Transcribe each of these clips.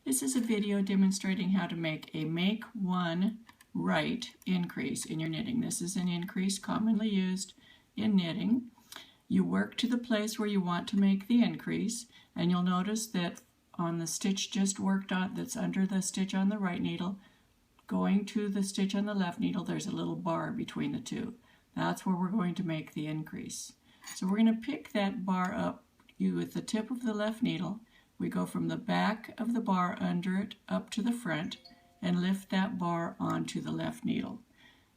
This is a video demonstrating how to make a make one right increase in your knitting. This is an increase commonly used in knitting. You work to the place where you want to make the increase, and you'll notice that on the stitch just worked on that's under the stitch on the right needle, going to the stitch on the left needle, there's a little bar between the two. That's where we're going to make the increase. So we're going to pick that bar up with the tip of the left needle. We go from the back of the bar under it up to the front and lift that bar onto the left needle.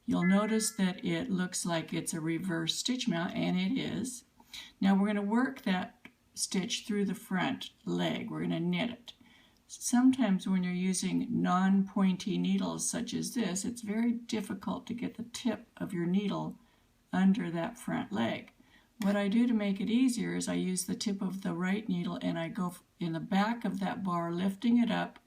You'll notice that it looks like it's a reverse stitch mount, and it is. Now we're going to work that stitch through the front leg. We're going to knit it. Sometimes when you're using non-pointy needles such as this, it's very difficult to get the tip of your needle under that front leg. What I do to make it easier is I use the tip of the right needle and I go in the back of that bar, lifting it up,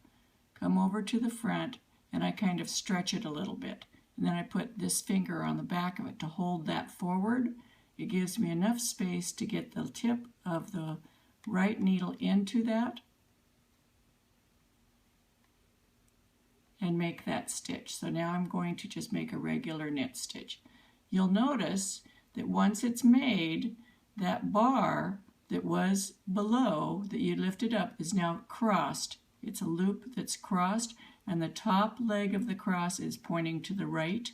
come over to the front, and I kind of stretch it a little bit. And then I put this finger on the back of it to hold that forward. It gives me enough space to get the tip of the right needle into that and make that stitch. So now I'm going to just make a regular knit stitch. You'll notice that once it's made, that bar that was below that you lifted up is now crossed. It's a loop that's crossed, and the top leg of the cross is pointing to the right.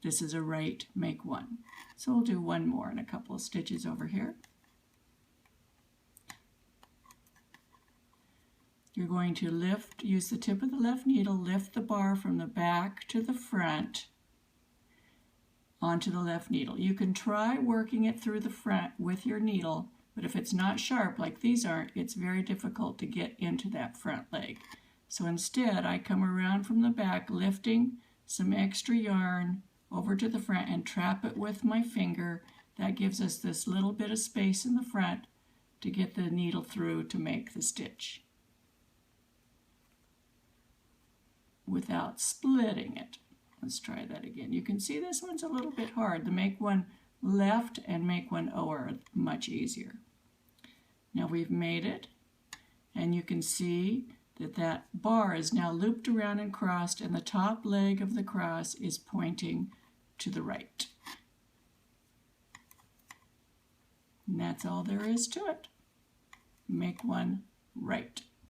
This is a right make one. So we'll do one more and a couple of stitches over here. You're going to use the tip of the left needle, lift the bar from the back to the front onto the left needle. You can try working it through the front with your needle, but if it's not sharp like these aren't, it's very difficult to get into that front leg. So instead, I come around from the back, lifting some extra yarn over to the front and trap it with my finger. That gives us this little bit of space in the front to get the needle through to make the stitch without splitting it. Let's try that again. You can see this one's a little bit hard. The make one left and make one O are much easier. Now we've made it, and you can see that that bar is now looped around and crossed, and the top leg of the cross is pointing to the right. And that's all there is to it. Make one right.